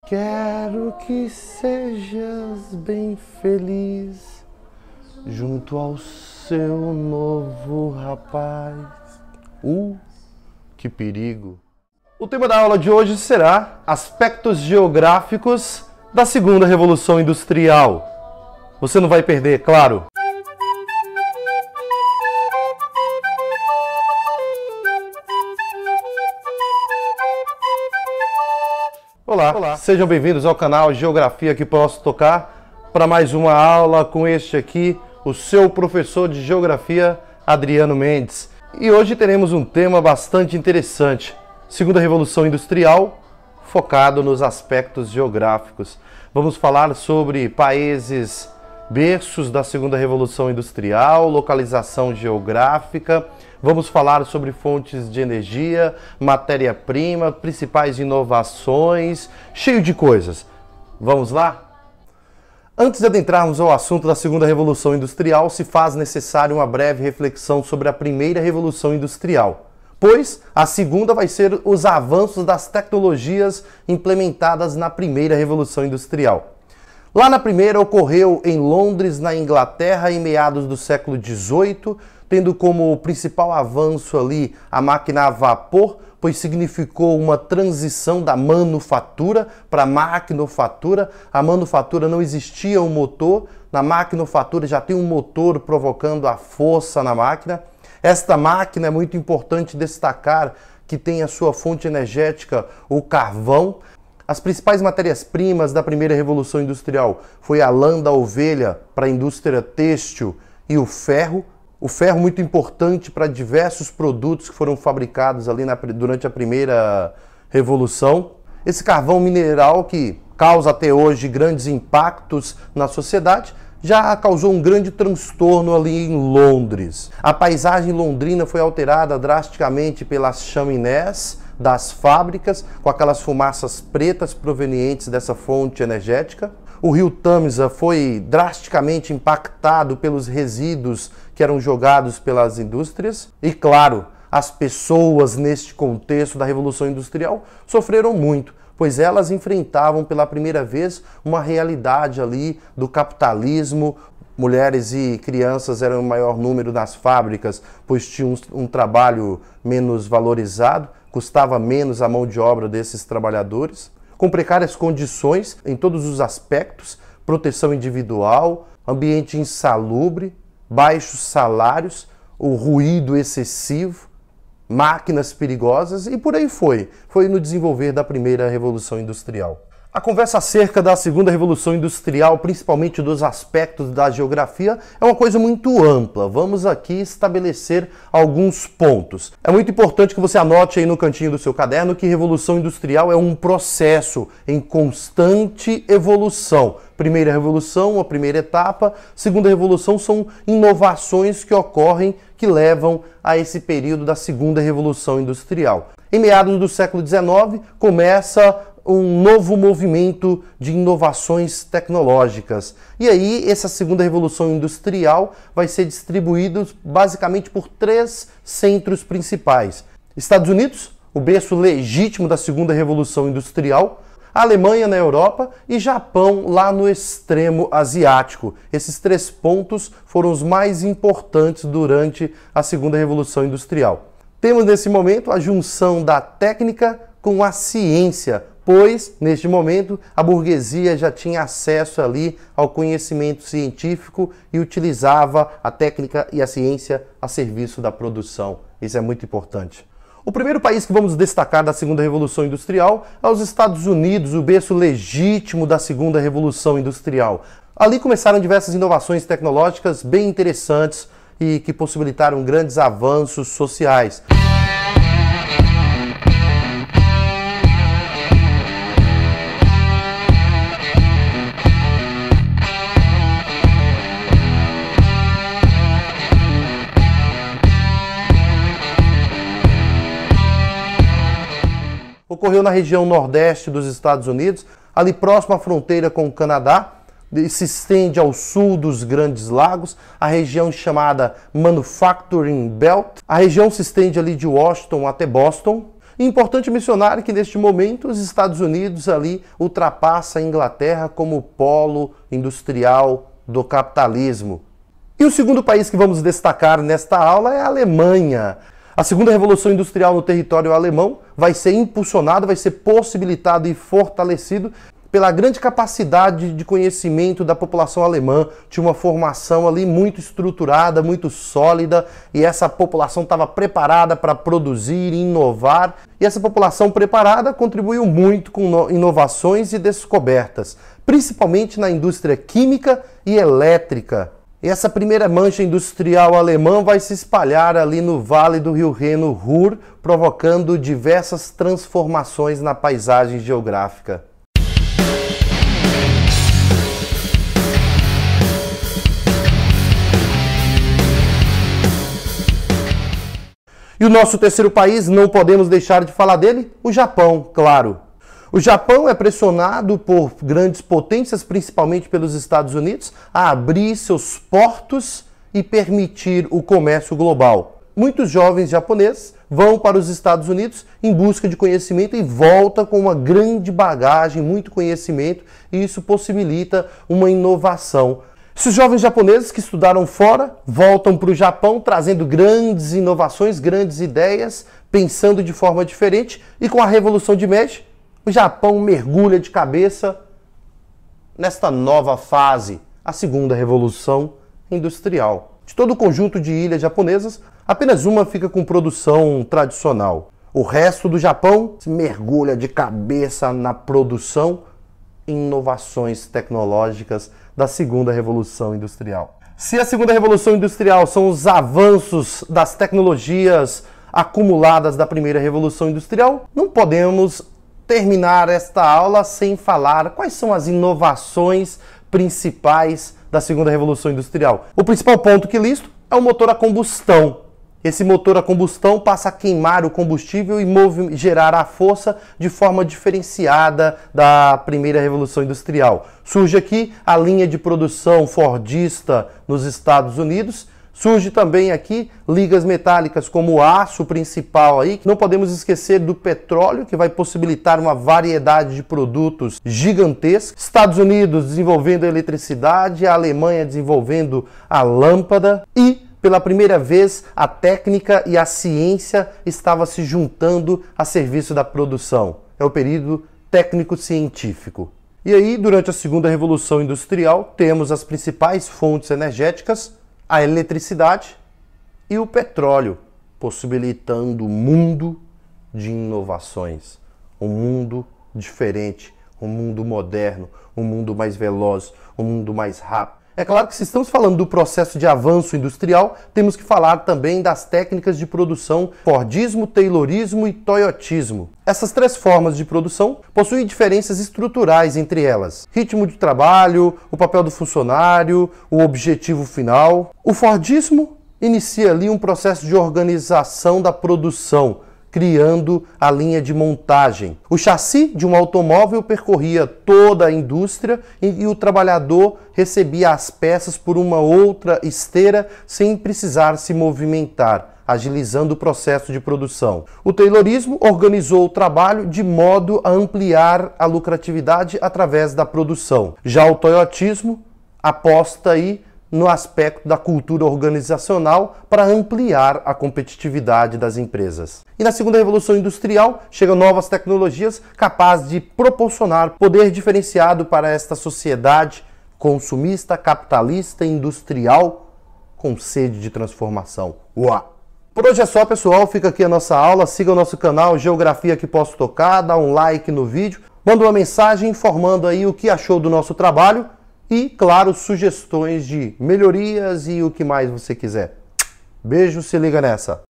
Quero que sejas bem feliz junto ao seu novo rapaz. Que perigo! O tema da aula de hoje será aspectos geográficos da segunda revolução industrial. Você não vai perder, claro. Olá, sejam bem-vindos ao canal Geografia que Posso Tocar para mais uma aula com este aqui, o seu professor de Geografia, Adriano Mendes. E hoje teremos um tema bastante interessante, Segunda Revolução Industrial, focado nos aspectos geográficos. Vamos falar sobre países berços da Segunda Revolução Industrial, localização geográfica. Vamos falar sobre fontes de energia, matéria-prima, principais inovações, cheio de coisas. Vamos lá? Antes de adentrarmos ao assunto da Segunda Revolução Industrial, se faz necessário uma breve reflexão sobre a Primeira Revolução Industrial, pois a segunda vai ser os avanços das tecnologias implementadas na Primeira Revolução Industrial. Lá na primeira ocorreu em Londres, na Inglaterra, em meados do século XVIII, tendo como principal avanço ali a máquina a vapor, pois significou uma transição da manufatura para a maquinofatura. A manufatura não existia um motor, na maquinofatura já tem um motor provocando a força na máquina. Esta máquina é muito importante destacar que tem a sua fonte energética, o carvão. As principais matérias-primas da primeira Revolução Industrial foi a lã da ovelha para a indústria têxtil e o ferro. O ferro muito importante para diversos produtos que foram fabricados ali durante a primeira Revolução. Esse carvão mineral que causa até hoje grandes impactos na sociedade, já causou um grande transtorno ali em Londres. A paisagem londrina foi alterada drasticamente pelas chaminés das fábricas, com aquelas fumaças pretas provenientes dessa fonte energética. O rio Tâmisa foi drasticamente impactado pelos resíduos que eram jogados pelas indústrias. E claro, as pessoas neste contexto da Revolução Industrial sofreram muito, pois elas enfrentavam pela primeira vez uma realidade ali do capitalismo. Mulheres e crianças eram o maior número nas fábricas, pois tinham um trabalho menos valorizado, custava menos a mão de obra desses trabalhadores, com precárias condições em todos os aspectos, proteção individual, ambiente insalubre, baixos salários, o ruído excessivo, máquinas perigosas e por aí foi. Foi no desenvolver da primeira Revolução Industrial. A conversa acerca da Segunda Revolução Industrial, principalmente dos aspectos da geografia, é uma coisa muito ampla. Vamos aqui estabelecer alguns pontos. É muito importante que você anote aí no cantinho do seu caderno que Revolução Industrial é um processo em constante evolução. Primeira revolução, a primeira etapa. Segunda revolução são inovações que ocorrem, que levam a esse período da Segunda Revolução Industrial. Em meados do século XIX, começa um novo movimento de inovações tecnológicas. E aí, essa segunda revolução industrial vai ser distribuída basicamente por três centros principais. Estados Unidos, o berço legítimo da segunda revolução industrial, a Alemanha na Europa e Japão lá no extremo asiático. Esses três pontos foram os mais importantes durante a segunda revolução industrial. Temos nesse momento a junção da técnica com a ciência, pois, neste momento, a burguesia já tinha acesso ali ao conhecimento científico e utilizava a técnica e a ciência a serviço da produção. Isso é muito importante. O primeiro país que vamos destacar da Segunda Revolução Industrial é os Estados Unidos, o berço legítimo da Segunda Revolução Industrial. Ali começaram diversas inovações tecnológicas bem interessantes e que possibilitaram grandes avanços sociais. Ocorreu na região nordeste dos Estados Unidos, ali próximo à fronteira com o Canadá, se estende ao sul dos Grandes Lagos, a região chamada Manufacturing Belt. A região se estende ali de Washington até Boston. É importante mencionar que neste momento os Estados Unidos ali ultrapassa a Inglaterra como polo industrial do capitalismo. E o segundo país que vamos destacar nesta aula é a Alemanha. A segunda revolução industrial no território alemão vai ser impulsionada, vai ser possibilitado e fortalecido pela grande capacidade de conhecimento da população alemã. Tinha uma formação ali muito estruturada, muito sólida, e essa população estava preparada para produzir e inovar. E essa população preparada contribuiu muito com inovações e descobertas, principalmente na indústria química e elétrica. E essa primeira mancha industrial alemã vai se espalhar ali no vale do rio Reno-Ruhr, provocando diversas transformações na paisagem geográfica. E o nosso terceiro país, não podemos deixar de falar dele, o Japão, claro. O Japão é pressionado por grandes potências, principalmente pelos Estados Unidos, a abrir seus portos e permitir o comércio global. Muitos jovens japoneses vão para os Estados Unidos em busca de conhecimento e voltam com uma grande bagagem, muito conhecimento, e isso possibilita uma inovação. Esses jovens japoneses que estudaram fora voltam para o Japão trazendo grandes inovações, grandes ideias, pensando de forma diferente, e com a Revolução de Meiji, o Japão mergulha de cabeça nesta nova fase, a segunda Revolução Industrial. De todo o conjunto de ilhas japonesas, apenas uma fica com produção tradicional. O resto do Japão se mergulha de cabeça na produção e inovações tecnológicas da segunda Revolução Industrial. Se a segunda Revolução Industrial são os avanços das tecnologias acumuladas da primeira Revolução Industrial, não podemos terminar esta aula sem falar quais são as inovações principais da segunda Revolução Industrial. O principal ponto que listo é o motor a combustão. Esse motor a combustão passa a queimar o combustível e gerar a força de forma diferenciada da primeira Revolução Industrial. Surge aqui a linha de produção fordista nos Estados Unidos. Surge também aqui ligas metálicas como o aço principal aí. Não podemos esquecer do petróleo, que vai possibilitar uma variedade de produtos gigantesca. Estados Unidos desenvolvendo a eletricidade, a Alemanha desenvolvendo a lâmpada e pela primeira vez, a técnica e a ciência estavam se juntando a serviço da produção. É o período técnico-científico. E aí, durante a segunda Revolução Industrial, temos as principais fontes energéticas, a eletricidade e o petróleo, possibilitando um mundo de inovações, um mundo diferente, um mundo moderno, um mundo mais veloz, um mundo mais rápido. É claro que se estamos falando do processo de avanço industrial, temos que falar também das técnicas de produção Fordismo, Taylorismo e Toyotismo. Essas três formas de produção possuem diferenças estruturais entre elas. Ritmo de trabalho, o papel do funcionário, o objetivo final. O Fordismo inicia ali um processo de organização da produção, criando a linha de montagem. O chassi de um automóvel percorria toda a indústria e o trabalhador recebia as peças por uma outra esteira sem precisar se movimentar, agilizando o processo de produção. O Taylorismo organizou o trabalho de modo a ampliar a lucratividade através da produção. Já o Toyotismo aposta aí no aspecto da cultura organizacional para ampliar a competitividade das empresas. E na segunda Revolução Industrial chegam novas tecnologias capazes de proporcionar poder diferenciado para esta sociedade consumista, capitalista e industrial com sede de transformação. Uau! Por hoje é só, pessoal. Fica aqui a nossa aula. Siga o nosso canal Geografia que Posso Tocar, dá um like no vídeo, manda uma mensagem informando aí o que achou do nosso trabalho e, claro, sugestões de melhorias e o que mais você quiser. Beijo, se liga nessa!